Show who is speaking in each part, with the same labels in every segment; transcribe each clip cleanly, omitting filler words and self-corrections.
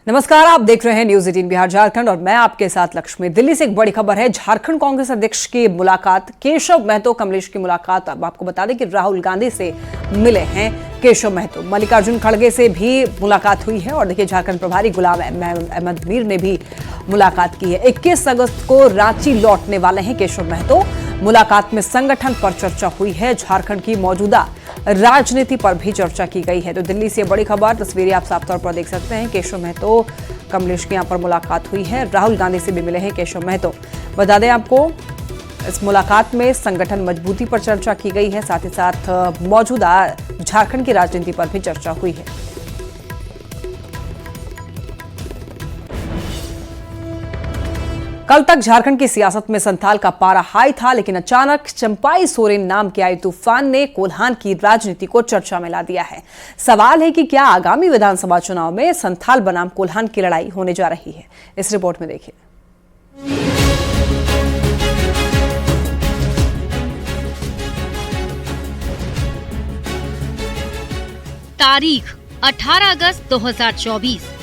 Speaker 1: नमस्कार, आप देख रहे हैं न्यूज 18 बिहार झारखंड और मैं आपके साथ लक्ष्मी। दिल्ली से एक बड़ी खबर है। झारखंड कांग्रेस अध्यक्ष की मुलाकात, केशव महतो कमलेश की मुलाकात। अब आपको बता दें कि राहुल गांधी से मिले हैं केशव महतो। मल्लिकार्जुन खड़गे से भी मुलाकात हुई है और देखिए झारखंड प्रभारी गुलाम अहमद मीर ने भी मुलाकात की है। 21 अगस्त को रांची लौटने वाले हैं केशव महतो। मुलाकात में संगठन पर चर्चा हुई है, झारखंड की मौजूदा राजनीति पर भी चर्चा की गई है। तो दिल्ली से बड़ी खबर, तस्वीरें आप साफ तौर पर देख सकते हैं। केशव महतो कमलेश के यहाँ पर मुलाकात हुई है। राहुल गांधी से भी मिले हैं केशव महतो। बता दें आपको, इस मुलाकात में संगठन मजबूती पर चर्चा की गई है, साथ ही साथ मौजूदा झारखंड की राजनीति पर भी चर्चा हुई है। कल तक झारखंड की सियासत में संथाल का पारा हाई था, लेकिन अचानक चंपाई सोरेन नाम के आए तूफान ने कोल्हान की राजनीति को चर्चा में ला दिया है। सवाल है कि क्या आगामी विधानसभा चुनाव में संथाल बनाम कोल्हान की लड़ाई होने जा रही है। इस रिपोर्ट में देखिए।
Speaker 2: तारीख 18 अगस्त 2024,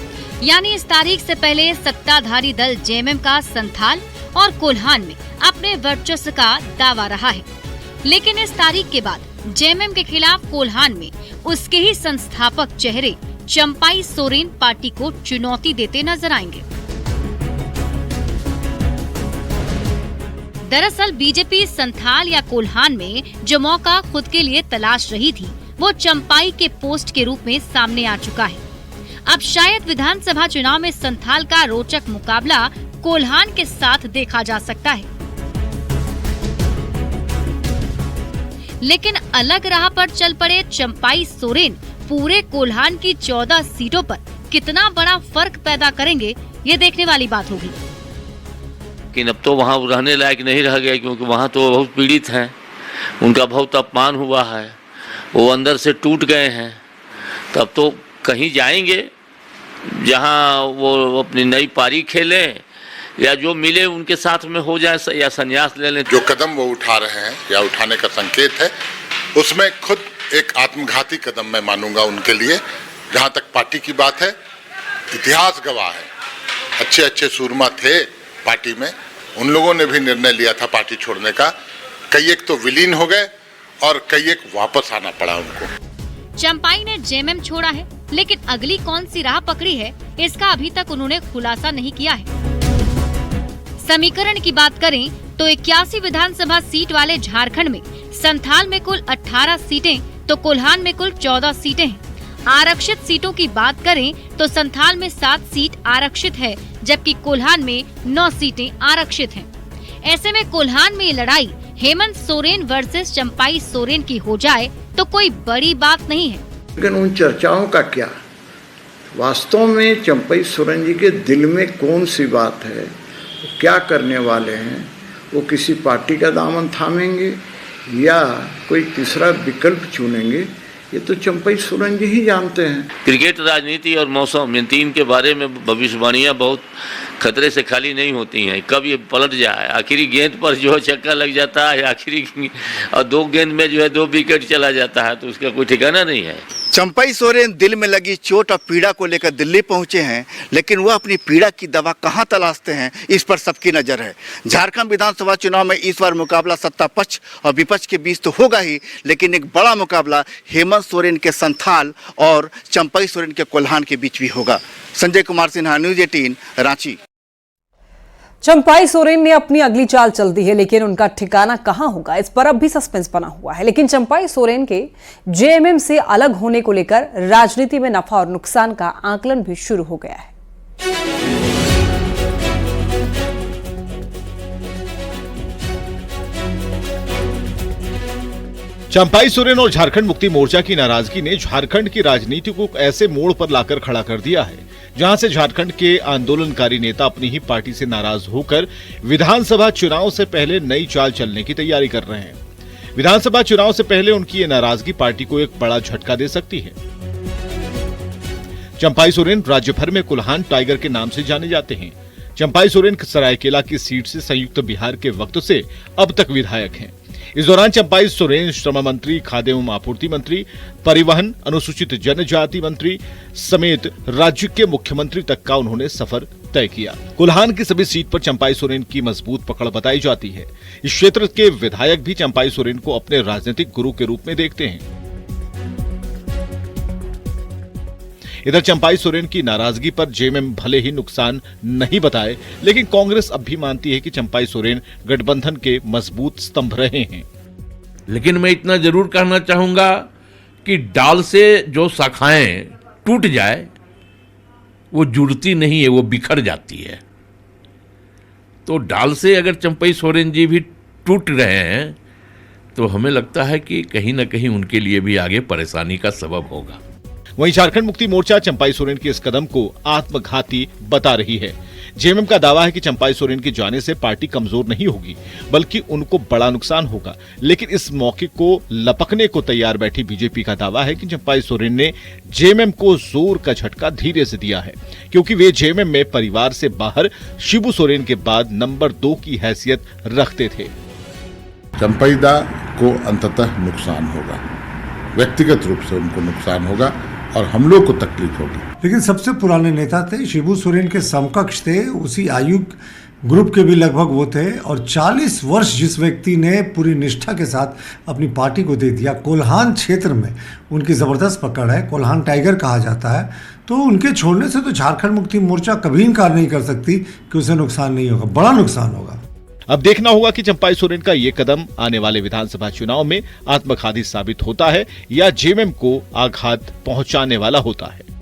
Speaker 2: यानी इस तारीख से पहले सत्ताधारी दल जेएमएम का संथाल और कोल्हान में अपने वर्चस्व का दावा रहा है। लेकिन इस तारीख के बाद जेएमएम के खिलाफ कोल्हान में उसके ही संस्थापक चेहरे चंपाई सोरेन पार्टी को चुनौती देते नजर आएंगे। दरअसल बीजेपी संथाल या कोल्हान में जो मौका खुद के लिए तलाश रही थी, वो चंपाई के पोस्ट के रूप में सामने आ चुका है। अब शायद विधानसभा चुनाव में संथाल का रोचक मुकाबला कोल्हान के साथ देखा जा सकता है। लेकिन अलग राह पर चल पड़े चंपाई सोरेन पूरे कोल्हान की 14 सीटों पर कितना बड़ा फर्क पैदा करेंगे, ये देखने वाली बात होगी।
Speaker 3: लेकिन अब तो वहाँ रहने लायक नहीं रह गए, क्योंकि वहाँ तो बहुत पीड़ित हैं, उनका बहुत अपमान हुआ है, वो अंदर से टूट गए हैं। तब तो कहीं जाएंगे जहां वो अपनी नई पारी खेलें या जो मिले उनके साथ में हो जाए या संन्यास ले लें।
Speaker 4: जो कदम वो उठा रहे हैं या उठाने का संकेत है, उसमें खुद एक आत्मघाती कदम मैं मानूंगा उनके लिए। जहां तक पार्टी की बात है, इतिहास गवाह है, अच्छे अच्छे सूरमा थे पार्टी में, उन लोगों ने भी निर्णय लिया था पार्टी छोड़ने का। कई एक तो विलीन हो गए और कई एक वापस आना पड़ा उनको।
Speaker 2: चंपाई ने जेएमएम छोड़ा है, लेकिन अगली कौन सी राह पकड़ी है, इसका अभी तक उन्होंने खुलासा नहीं किया है। समीकरण की बात करें तो 81 विधानसभा सीट वाले झारखंड में संथाल में कुल 18 सीटें तो कोल्हान में कुल 14 सीटें हैं। आरक्षित सीटों की बात करें तो संथाल में 7 सीट आरक्षित है, जबकि कोल्हान में 9 सीटें आरक्षित हैं। ऐसे में कोल्हान में ये लड़ाई हेमंत सोरेन वर्सेस चंपाई सोरेन की हो जाए तो कोई बड़ी बात नहीं है।
Speaker 5: लेकिन उन चर्चाओं का क्या, वास्तव में चंपाई सोरेन जी के दिल में कौन सी बात है, वो क्या करने वाले हैं, वो किसी पार्टी का दामन थामेंगे या कोई तीसरा विकल्प चुनेंगे, ये तो चंपाई सोरेन जी ही जानते हैं।
Speaker 3: क्रिकेट, राजनीति और मौसम, इन तीन के बारे में भविष्यवाणियां बहुत खतरे से खाली नहीं होती हैं। कब ये पलट जाए, आखिरी गेंद पर जो है छक्का लग जाता है, आखिरी और 2 गेंद में जो है 2 विकेट चला जाता है, तो उसका कोई ठिकाना नहीं है।
Speaker 6: चंपाई सोरेन दिल में लगी चोट और पीड़ा को लेकर दिल्ली पहुंचे हैं, लेकिन वह अपनी पीड़ा की दवा कहां तलाशते हैं, इस पर सबकी नजर है। झारखंड विधानसभा चुनाव में इस बार मुकाबला सत्ता पक्ष और विपक्ष के बीच तो होगा ही, लेकिन एक बड़ा मुकाबला हेमंत सोरेन के संथाल और चंपाई सोरेन के कोल्हान के बीच भी होगा। संजय कुमार सिन्हा, न्यूज 18, रांची।
Speaker 1: चंपाई सोरेन ने अपनी अगली चाल चल दी है, लेकिन उनका ठिकाना कहां होगा, इस पर अब भी सस्पेंस बना हुआ है। लेकिन चंपाई सोरेन के जेएमएम से अलग होने को लेकर राजनीति में नफा और नुकसान का आकलन भी शुरू हो गया है।
Speaker 7: चंपाई सोरेन और झारखंड मुक्ति मोर्चा की नाराजगी ने झारखंड की राजनीति को ऐसे मोड़ पर लाकर खड़ा कर दिया है, जहां से झारखंड के आंदोलनकारी नेता अपनी ही पार्टी से नाराज होकर विधानसभा चुनाव से पहले नई चाल चलने की तैयारी कर रहे हैं। विधानसभा चुनाव से पहले उनकी ये नाराजगी पार्टी को एक बड़ा झटका दे सकती है। चंपाई सोरेन राज्य भर में कोल्हान टाइगर के नाम से जाने जाते हैं। चंपाई सोरेन सरायकेला की सीट से संयुक्त बिहार के वक्त से अब तक विधायक हैं। इस दौरान चंपाई सोरेन श्रम मंत्री, खाद्य एवं आपूर्ति मंत्री, परिवहन, अनुसूचित जनजाति मंत्री समेत राज्य के मुख्यमंत्री तक का उन्होंने सफर तय किया। कोल्हान की सभी सीट पर चंपाई सोरेन की मजबूत पकड़ बताई जाती है। इस क्षेत्र के विधायक भी चंपाई सोरेन को अपने राजनीतिक गुरु के रूप में देखते हैं। इधर चंपाई सोरेन की नाराजगी पर जेएमएम भले ही नुकसान नहीं बताए, लेकिन कांग्रेस अब भी मानती है कि चंपाई सोरेन गठबंधन के मजबूत स्तंभ रहे हैं।
Speaker 8: लेकिन मैं इतना जरूर कहना चाहूंगा कि डाल से जो शाखाएं टूट जाए वो जुड़ती नहीं है, वो बिखर जाती है। तो डाल से अगर चंपाई सोरेन जी भी टूट रहे हैं तो हमें लगता है कि कहीं ना कहीं उनके लिए भी आगे परेशानी का सबब होगा।
Speaker 7: वहीं झारखंड मुक्ति मोर्चा चंपाई सोरेन के इस कदम को आत्मघाती बता रही है। जेएमएम का दावा है कि चंपाई सोरेन के जाने से पार्टी कमजोर नहीं होगी, बल्कि उनको बड़ा नुकसान होगा। लेकिन इस मौके को लपकने को तैयार बैठी बीजेपी का दावा है कि चंपाई सोरेन ने जेएमएम को जोर का झटका धीरे से दिया है, क्योंकि वे जेएमएम में परिवार से बाहर शिबू सोरेन के बाद नंबर 2 की हैसियत रखते थे।
Speaker 4: चंपाई दा को अंततः नुकसान होगा, व्यक्तिगत रूप से उनको नुकसान होगा और हम लोग को तकलीफ होगी।
Speaker 9: लेकिन सबसे पुराने नेता थे, शिबू सोरेन के समकक्ष थे, उसी आयु ग्रुप के भी लगभग वो थे। और 40 वर्ष जिस व्यक्ति ने पूरी निष्ठा के साथ अपनी पार्टी को दे दिया, कोल्हान क्षेत्र में उनकी जबरदस्त पकड़ है, कोल्हान टाइगर कहा जाता है, तो उनके छोड़ने से तो झारखंड मुक्ति मोर्चा कभी इनकार नहीं कर सकती कि उसे नुकसान नहीं होगा, बड़ा नुकसान होगा।
Speaker 7: अब देखना होगा कि चंपाई सोरेन का ये कदम आने वाले विधानसभा चुनाव में आत्मघाती साबित होता है या जेएमएम को आघात पहुंचाने वाला होता है।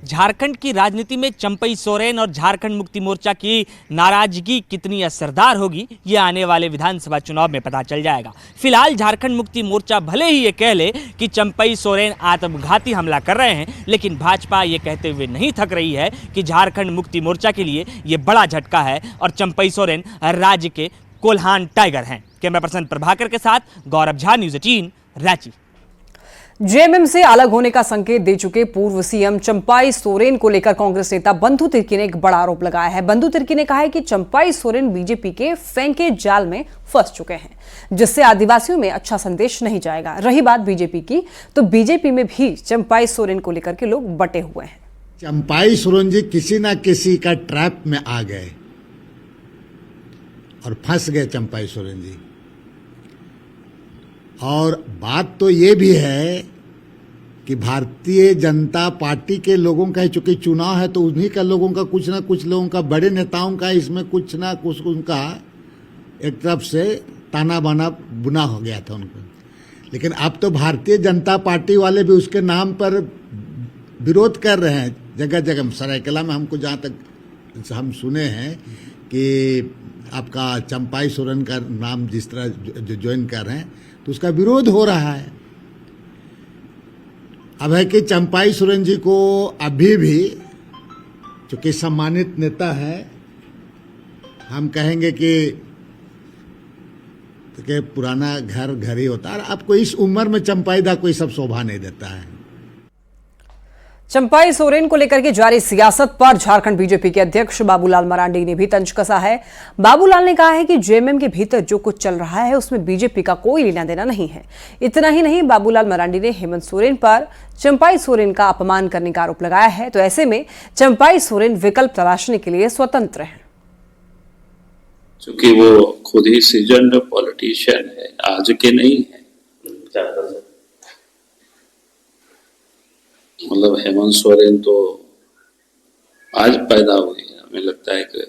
Speaker 10: झारखंड की राजनीति में चंपाई सोरेन और झारखंड मुक्ति मोर्चा की नाराजगी कितनी असरदार होगी, ये आने वाले विधानसभा चुनाव में पता चल जाएगा। फिलहाल झारखंड मुक्ति मोर्चा भले ही ये कह ले कि चंपाई सोरेन आत्मघाती हमला कर रहे हैं, लेकिन भाजपा ये कहते हुए नहीं थक रही है कि झारखंड मुक्ति मोर्चा के लिए ये बड़ा झटका है और चंपाई सोरेन राज्य के कोल्हान टाइगर हैं। कैमरा पर्सन प्रभाकर के साथ गौरव झा, न्यूज़ 18, रांची।
Speaker 1: जेएमएम से अलग होने का संकेत दे चुके पूर्व सीएम चंपाई सोरेन को लेकर कांग्रेस नेता बंधु तिर्की ने एक बड़ा आरोप लगाया है। बंधु तिर्की ने कहा है कि चंपाई सोरेन बीजेपी के फेंके जाल में फंस चुके हैं, जिससे आदिवासियों में अच्छा संदेश नहीं जाएगा। रही बात बीजेपी की, तो बीजेपी में भी चंपाई सोरेन को लेकर के लोग बटे हुए हैं।
Speaker 11: चंपाई सोरेन जी किसी ना किसी का ट्रैप में आ गए और फंस गए चंपाई सोरेन जी। और बात तो ये भी है कि भारतीय जनता पार्टी के लोगों का, चूंकि चुनाव है तो उन्हीं का लोगों का, कुछ ना कुछ लोगों का, बड़े नेताओं का इसमें कुछ ना कुछ उनका एक तरफ से ताना बाना बुना हो गया था उनको। लेकिन अब तो भारतीय जनता पार्टी वाले भी उसके नाम पर विरोध कर रहे हैं जगह जगह। सरायकला में हमको जहाँ तक हम सुने हैं कि आपका चंपाई सोरेन का नाम जिस तरह जो ज्वाइन कर रहे हैं तो उसका विरोध हो रहा है। अब है कि चंपाई सोरेन जी को अभी भी, चूंकि सम्मानित नेता है, हम कहेंगे कि पुराना घर घर ही होता है। आपको इस उम्र में चंपाई दा कोई सब शोभा नहीं देता है।
Speaker 1: चंपाई सोरेन को लेकर के जारी सियासत पर झारखंड बीजेपी के अध्यक्ष बाबूलाल मरांडी ने भी तंज कसा है। बाबूलाल ने कहा है कि जेएमएम के भीतर जो कुछ चल रहा है उसमें बीजेपी का कोई लेना देना नहीं है। इतना ही नहीं, बाबूलाल मरांडी ने हेमंत सोरेन पर चंपाई सोरेन का अपमान करने का आरोप लगाया है। तो ऐसे में चंपाई सोरेन विकल्प तलाशने के लिए स्वतंत्र है।
Speaker 12: क्योंकि वो खुद ही सीजन्ड पॉलिटिशियन है, आज के नहीं है। मतलब हेमंत सोरेन तो आज पैदा हुए हैं। हमें लगता है कि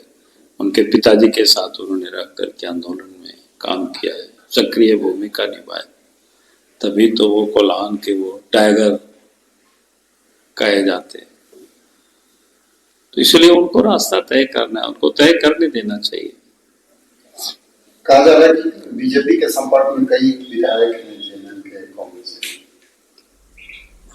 Speaker 12: उनके पिताजी के साथ उन्होंने रह करके आंदोलन में काम किया है, सक्रिय भूमिका निभाई, तभी तो वो कोल्हान के वो टाइगर कहे जाते हैं। तो इसलिए उनको रास्ता तय करना है, उनको तय करने देना चाहिए।
Speaker 13: कहा जा रहा है कि बीजेपी के संपर्क में कई विधायक हैं जेएमएम के, कांग्रेस के।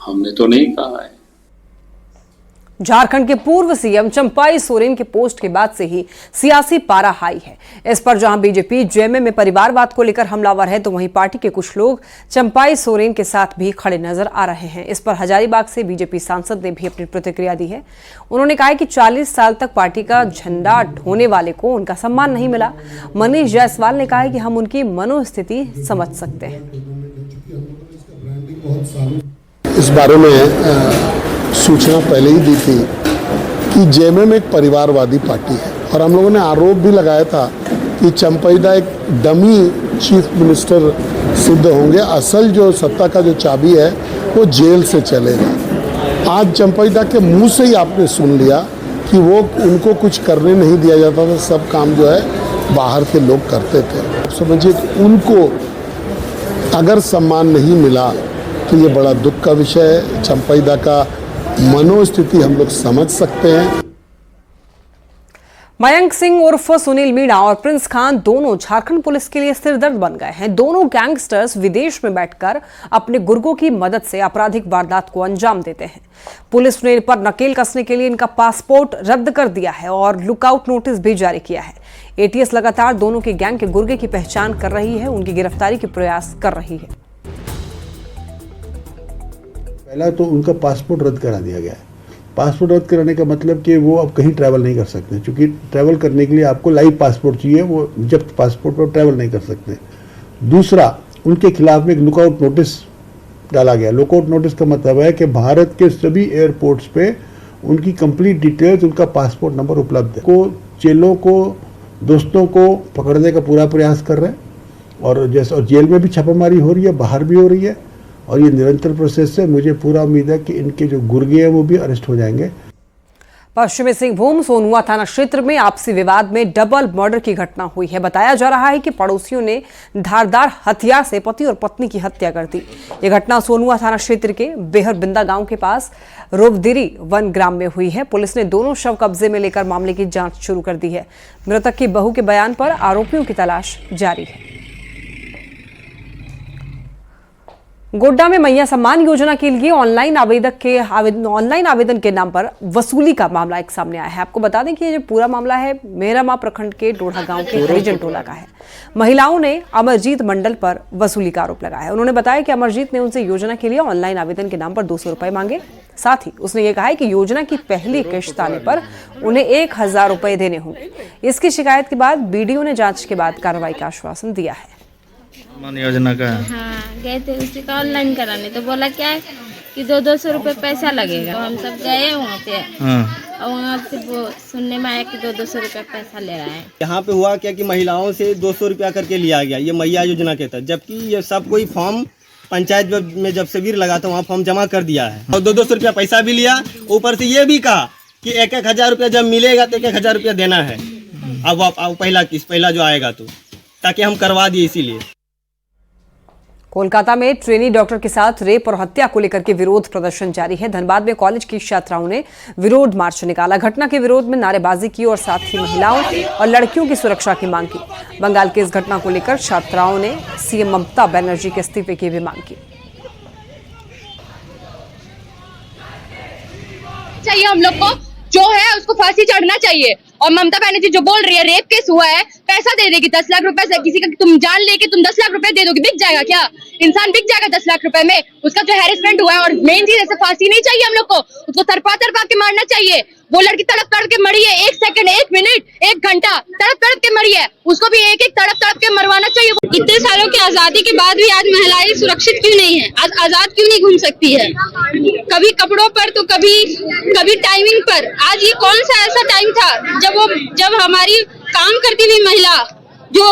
Speaker 12: हमने तो नहीं कहा है।
Speaker 1: झारखंड के पूर्व सीएम चंपाई सोरेन के पोस्ट के बाद से ही सियासी पारा हाई है। इस पर जहां बीजेपी जेएमएम में परिवारवाद को लेकर हमलावर है, तो वहीं पार्टी के कुछ लोग चंपाई सोरेन के साथ भी खड़े नजर आ रहे हैं। इस पर हजारीबाग से बीजेपी सांसद ने भी अपनी प्रतिक्रिया दी है। उन्होंने कहा कि 40 साल तक पार्टी का झंडा ढोने वाले को उनका सम्मान नहीं मिला। मनीष जायसवाल ने कहा है कि हम उनकी मनोस्थिति समझ सकते हैं।
Speaker 14: इस बारे में सूचना पहले ही दी थी कि जेएमएम एक परिवारवादी पार्टी है और हम लोगों ने आरोप भी लगाया था कि चंपईदा एक डमी चीफ मिनिस्टर सिद्ध होंगे। असल जो सत्ता का जो चाबी है वो जेल से चलेगा। आज चंपईदा के मुंह से ही आपने सुन लिया कि वो उनको कुछ करने नहीं दिया जाता था, सब काम जो है बाहर के लोग करते थे। समझिए उनको अगर सम्मान नहीं मिला तो ये बड़ा दुख का विषय है। चंपईदा का मनोस्थिति हम लोग समझ सकते हैं।
Speaker 1: मयंक सिंह उर्फ सुनील मीणा और प्रिंस खान दोनों झारखंड पुलिस के लिए सिरदर्द बन गए हैं। दोनों गैंगस्टर्स विदेश में बैठकर अपने गुर्गों की मदद से आपराधिक वारदात को अंजाम देते हैं। पुलिस ने इन पर नकेल कसने के लिए इनका पासपोर्ट रद्द कर दिया है और लुकआउट नोटिस भी जारी किया है। एटीएस लगातार दोनों के गैंग के गुर्गे की पहचान कर रही है, उनकी गिरफ्तारी के प्रयास कर रही है।
Speaker 15: पहला तो उनका पासपोर्ट रद्द करा दिया गया है। पासपोर्ट रद्द कराने का मतलब कि वो अब कहीं ट्रैवल नहीं कर सकते, क्योंकि ट्रैवल करने के लिए आपको लाइव पासपोर्ट चाहिए, वो जब्त पासपोर्ट पर ट्रैवल नहीं कर सकते। दूसरा, उनके खिलाफ में एक लुकआउट नोटिस डाला गया। लुकआउट नोटिस का मतलब है कि भारत के सभी एयरपोर्ट्स पे उनकी कंप्लीट डिटेल्स, उनका पासपोर्ट नंबर उपलब्ध है। को चेलों को, दोस्तों को पकड़ने का पूरा प्रयास कर रहे हैं और जेल में भी छापामारी हो रही है, बाहर भी हो रही है और ये निरंतर प्रोसेस है। मुझे पूरा उम्मीद है कि इनके जो गुर्गे हैं वो भी अरेस्ट हो जाएंगे।
Speaker 1: पश्चिमी सिंहभूम सोनुआ थाना क्षेत्र में आपसी विवाद में डबल मर्डर की घटना हुई है। बताया जा रहा है कि पड़ोसियों ने धारदार हथियार से पति और पत्नी की हत्या कर दी। यह घटना सोनुआ थाना क्षेत्र के बेहर बिंदा गांव के पास रोवदिरी वन ग्राम में हुई है। पुलिस ने दोनों शव कब्जे में लेकर मामले की जांच शुरू कर दी है। मृतक की बहू के बयान पर आरोपियों की तलाश जारी है। गोड्डा में मैया सम्मान योजना के लिए ऑनलाइन आवेदन के नाम पर वसूली का मामला एक सामने आया है। आपको बता दें कि ये जो पूरा मामला है मेहरामा प्रखंड के डोढ़ा गांव के हरिजन टोला का है। महिलाओं ने अमरजीत मंडल पर वसूली का आरोप लगाया है। उन्होंने बताया कि अमरजीत ने उनसे योजना के लिए ऑनलाइन आवेदन के नाम पर 200 रुपए मांगे। साथ ही उसने ये कहा है कि योजना की पहली किश्त आने पर उन्हें 1000 रुपए देने होंगे। इसकी शिकायत के बाद बीडीओ ने जांच के बाद कार्रवाई का आश्वासन दिया है।
Speaker 16: योजना का हाँ, गए थे उसी का ऑनलाइन कराने, तो बोला क्या है कि 200 रुपए पैसा लगेगा। तो हम सब गए वहाँ पे और वहाँ से वो सुनने में आया कि 200 रुपए पैसा ले रहा है।
Speaker 17: यहाँ पे हुआ क्या कि महिलाओं से 200 रुपया करके लिया गया ये मैया योजना के तहत, जबकि ये सब कोई फॉर्म पंचायत में जब शिविर लगा था वहाँ फॉर्म जमा कर दिया है और 200 रुपया पैसा भी लिया। ऊपर से ये भी कहा कि 1000 रुपया जब मिलेगा तो 1000 रुपया देना है। अब पहला जो आएगा तो, ताकि हम करवा दिए इसीलिए।
Speaker 1: कोलकाता में ट्रेनी डॉक्टर के साथ रेप और हत्या को लेकर के विरोध प्रदर्शन जारी है। धनबाद में कॉलेज की छात्राओं ने विरोध मार्च निकाला। घटना के विरोध में नारेबाजी की और साथ ही महिलाओं और लड़कियों की सुरक्षा की मांग की। बंगाल की इस घटना को लेकर छात्राओं ने सीएम ममता बनर्जी के इस्तीफे की भी मांग की।
Speaker 18: चाहिए हम लोग को जो है उसको फांसी चढ़ना चाहिए। और ममता बनर्जी जो बोल रही है रेप केस हुआ है, पैसा दे देगी 10 लाख रुपए से। किसी का तुम जान लेके तुम 10 लाख रुपए दे दोगे, बिक जाएगा क्या? इंसान बिक जाएगा 10 लाख रुपए में? उसका जो हैरेसमेंट हुआ है और मेन चीज ऐसे फांसी नहीं चाहिए हम लोग को, उसको तरपा के मारना चाहिए। वो लड़की तड़प के मरी है, 1 सेकंड, 1 मिनट, 1 घंटा तड़प के मरी है, उसको भी एक तड़प के मरवाना चाहिए। इतने सालों की आजादी के बाद भी आज महिलाएं सुरक्षित क्यों नहीं है? आज आजाद क्यों नहीं घूम सकती है? कभी कपड़ों पर तो कभी टाइमिंग पर। आज ये कौन सा ऐसा टाइम था जब हमारी काम करती हुई महिला जो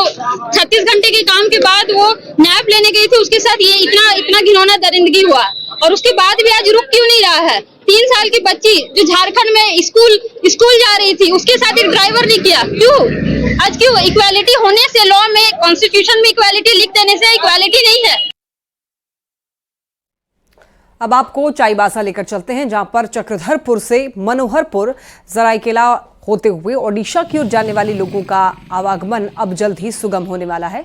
Speaker 18: 36 घंटे के काम के बाद वो नैप लेने गई थी, उसके साथ ये इतना घिनौना दरिंदगी हुआ और उसके बाद भी आज रुक क्यों नहीं रहा है? 3 साल की बच्ची जो झारखंड में स्कूल जा रही थी, उसके साथ एक ड्राइवर नहीं किया, क्यों? आज क्यों? इक्वालिटी होने से, लॉ में, कॉन्स्टिट्यूशन में इक्वालिटी लिख देने से इक्वालिटी नहीं है।
Speaker 1: अब आपको चाईबासा लेकर चलते हैं, जहां पर चक्रधरपुर से मनोहरपुर सरायकेला होते हुए ओडिशा की ओर जाने वाले लोगों का आवागमन अब जल्द ही सुगम होने वाला है।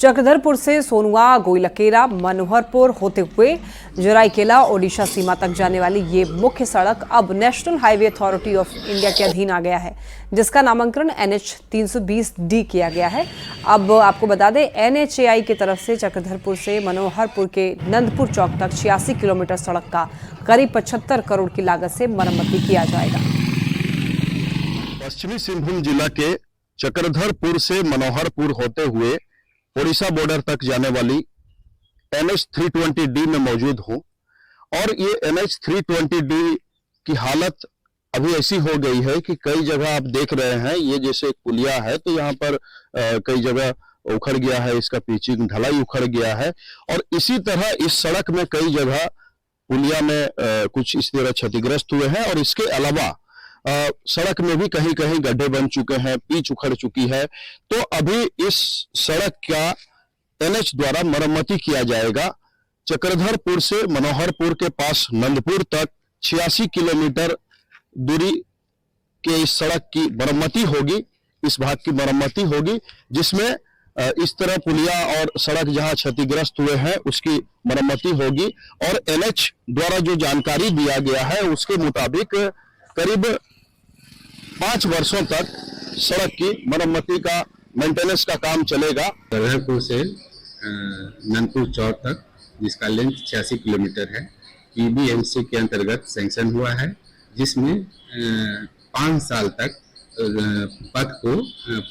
Speaker 1: चक्रधरपुर से सोनुआ, गोइलकेरा, मनोहरपुर होते हुए जराईकेला ओडिशा सीमा तक जाने वाली ये मुख्य सड़क अब national highway authority of India के अधीन आ गया है, जिसका नामांकन NH 320D किया गया है। अब आपको बता दें, NHAI की तरफ से चक्रधरपुर से मनोहरपुर के नंदपुर चौक तक 86 किलोमीटर सड़क का करीब 75 करोड़ की लागत से मरम्मती किया जाएगा।
Speaker 19: पश्चिमी सिंहभूम जिला के चक्रधरपुर से मनोहरपुर होते हुए ओडिशा बॉर्डर तक जाने वाली NH 320D में मौजूद हूं और ये NH 320D की हालत अभी ऐसी हो गई है कि कई जगह आप देख रहे हैं, ये जैसे एक पुलिया है तो यहाँ पर कई जगह उखड़ गया है, इसका पिचिंग ढलाई उखड़ गया है और इसी तरह इस सड़क में कई जगह पुलिया में कुछ इस तरह क्षतिग्रस्त हुए हैं और इसके अलावा सड़क में भी कहीं कहीं गड्ढे बन चुके हैं, पीच उखड़ चुकी है। तो अभी इस सड़क का NH द्वारा मरम्मती किया जाएगा। चक्रधरपुर से मनोहरपुर के पास नंदपुर तक 86 किलोमीटर दूरी के इस सड़क की मरम्मती होगी, इस भाग की मरम्मती होगी, जिसमें इस तरह पुलिया और सड़क जहां क्षतिग्रस्त हुए हैं उसकी मरम्मती होगी और NH द्वारा जो जानकारी दिया गया है उसके मुताबिक करीब 5 वर्षों तक सड़क की मरम्मती का मेंटेनेंस का काम चलेगा।
Speaker 20: चक्रधरपुर से नंदपुर चौक तक जिसका लेंथ 86 किलोमीटर है, PBMC के अंतर्गत सैंक्शन हुआ है, जिसमें 5 साल तक पथ को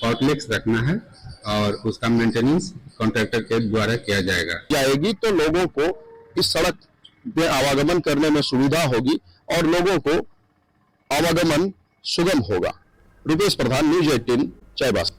Speaker 20: फॉल्टलेस रखना है और उसका मेंटेनेंस कॉन्ट्रैक्टर के द्वारा किया जाएगी
Speaker 19: तो लोगों को इस सड़क में आवागमन करने में सुविधा होगी और लोगों को आवागमन सुगम होगा। रुपेश प्रधान, न्यूज़ 18, चाईबासा।